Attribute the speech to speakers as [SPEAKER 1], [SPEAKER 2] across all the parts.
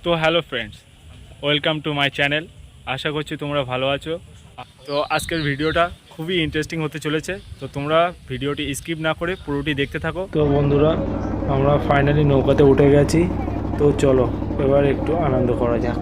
[SPEAKER 1] তো hello friends, welcome to my channel. আশা করছি তোমরা ভালো আছো। তো আজকের ভিডিওটা খুবই ইন্টারেস্টিং হতে চলেছে, তো তোমরা ভিডিওটি স্কিপ না করে পুরোটি দেখতে থাকো। তো বন্ধুরা, আমরা ফাইনালি নৌকাতে উঠে গেছি। তো চলো এবার একটু আনন্দ করা যাক।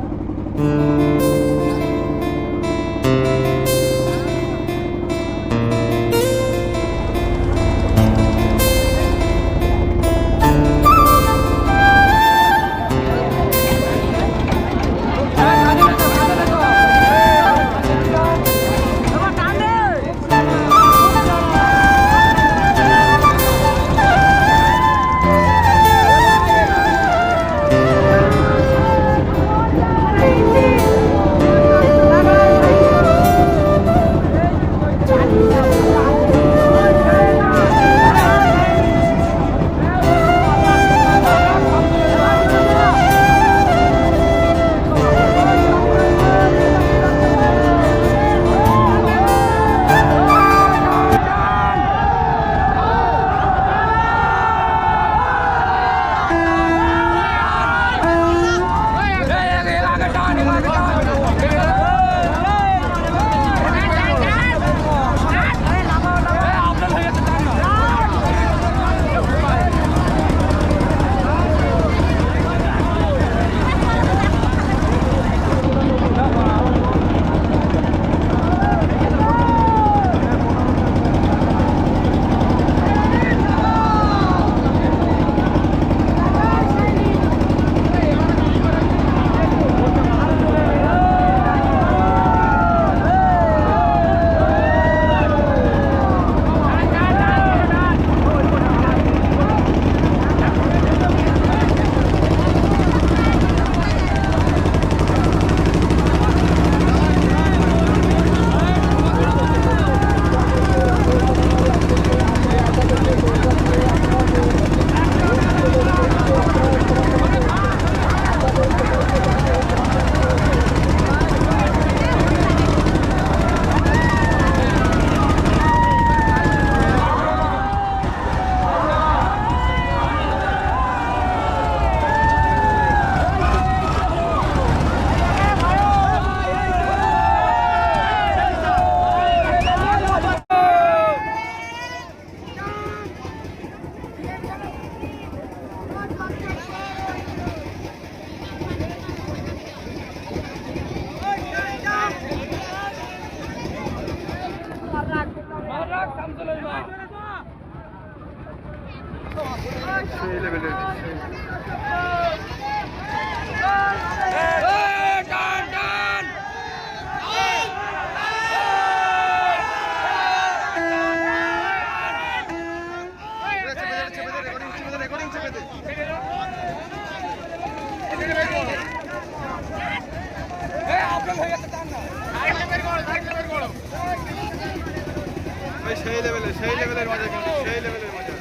[SPEAKER 2] সেই লেভেলের মজা, কিন্তু সেই লেভেলের মজা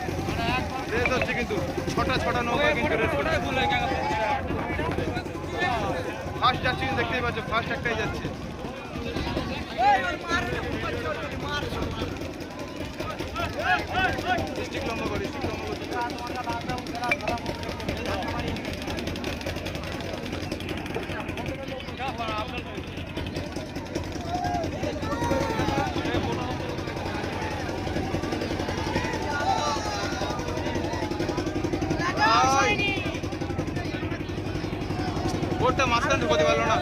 [SPEAKER 2] রেস হচ্ছে, কিন্তু ছটা নৌকা কিন্তু রেস করছে। ফার্স্ট যাচ্ছে, কিন্তু দেখতেই পাচ্ছ ফার্স্ট একটাই যাচ্ছে। স্টিক লম্বা করি, বোটটা মাঝখানে ঢুকতে পারলো না।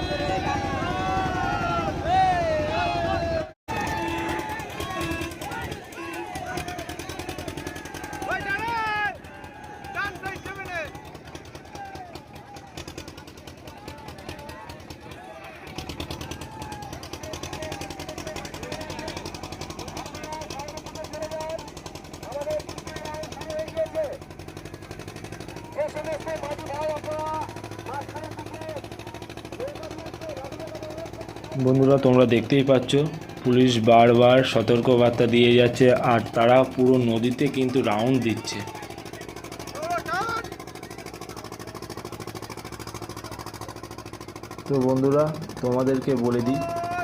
[SPEAKER 1] বন্ধুরা, তোমরা দেখতেই পাচ্ছ পুলিশ বারবার সতর্কবার্তা দিয়ে যাচ্ছে, আর তারা পুরো নদীতে কিন্তু রাউন্ড দিচ্ছে। তো বন্ধুরা, তোমাদেরকে বলে দিই,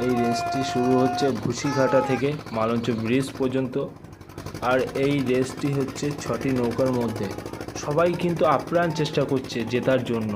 [SPEAKER 1] এই রেসটি শুরু হচ্ছে ভুসিঘাটা থেকে মালঞ্চ ব্রিজ পর্যন্ত। আর এই রেসটি হচ্ছে 6টি নৌকার মধ্যে। সবাই কিন্তু আপ্রাণ চেষ্টা করছে জেতার জন্য।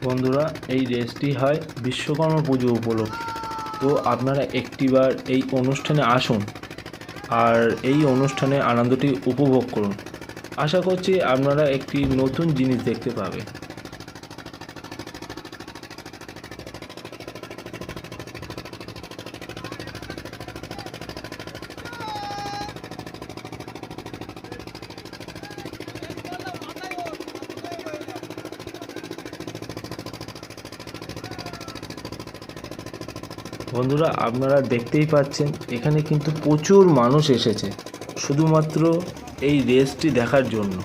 [SPEAKER 1] বন্ধুরা, এই রেসটি হয় বিশ্বকর্মা পুজো উপলক্ষে। তো আপনারা একটিবার এই অনুষ্ঠানে আসুন আর এই অনুষ্ঠানের আনন্দটি উপভোগ করুন। আশা করছি আপনারা একটি নতুন জিনিস দেখতে পাবেন। বন্ধুরা, আপনারা দেখতেই পাচ্ছেন এখানে কিন্তু প্রচুর মানুষ এসেছে শুধুমাত্র এই রেসটি দেখার জন্য।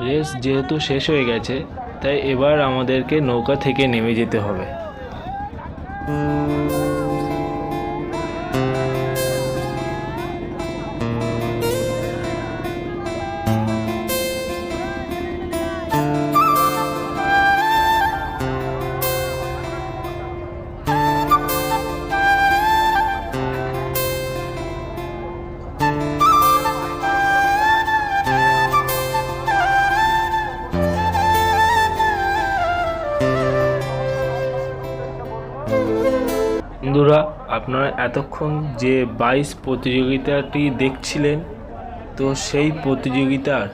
[SPEAKER 1] রেস যেহেতু শেষ হয়ে গেছে, তাই এবার আমাদেরকে নৌকা থেকে নেমে যেতে হবে। বন্ধুরা, আপনারা এতক্ষণ যে 22 প্রতিযোগিতাটি দেখছিলেন, তো সেই প্রতিযোগিতার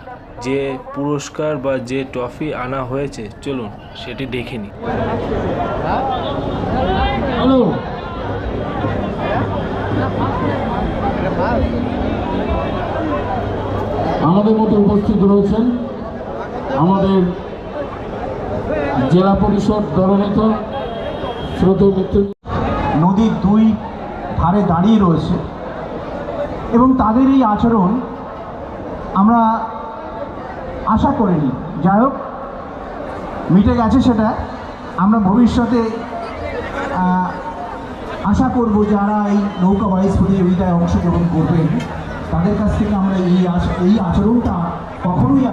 [SPEAKER 1] যে পুরস্কার বা যে ট্রফি আনা হয়েছে, চলুন সেটি দেখে নিই।
[SPEAKER 3] আমাদের মধ্যে উপস্থিত রয়েছেন আমাদের জেলা পরিষদ দলনেতা শ্রদ্ধেয় মৃত্যুঞ্জয়।
[SPEAKER 4] নদীর দুই ধারে দাঁড়িয়ে রয়েছে এবং তাদের এই আচরণ আমরা আশা করিনি। যাই হোক, মিটে গেছে সেটা। আমরা ভবিষ্যতে আশা করব যারা এই নৌকা বাইচ প্রতিযোগিতায় অংশগ্রহণ করবেন তাদের কাছ থেকে আমরা এই আচরণটা কখনোই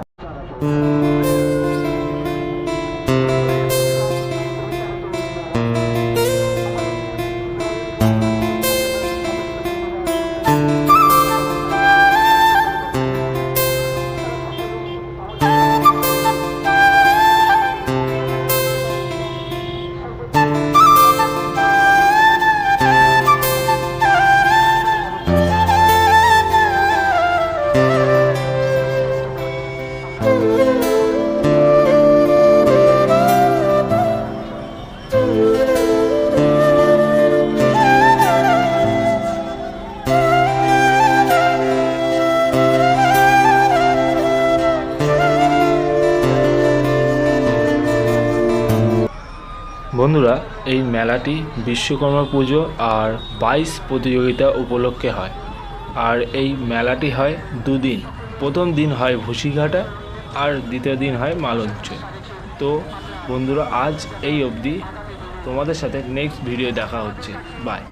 [SPEAKER 1] বন্ধুরা, এই মেলাটি বিশ্বকর্মা পুজো আর 22 প্রতিযোগিতা উপলক্ষে হয়। আর এই মেলাটি হয় দুদিন। প্রথম দিন হয় ভুসিঘাটা আর দ্বিতীয় দিন হয় মালঞ্চ। তো বন্ধুরা, আজ এই অবধি। তোমাদের সাথে নেক্সট ভিডিও দেখা হচ্ছে। বাই।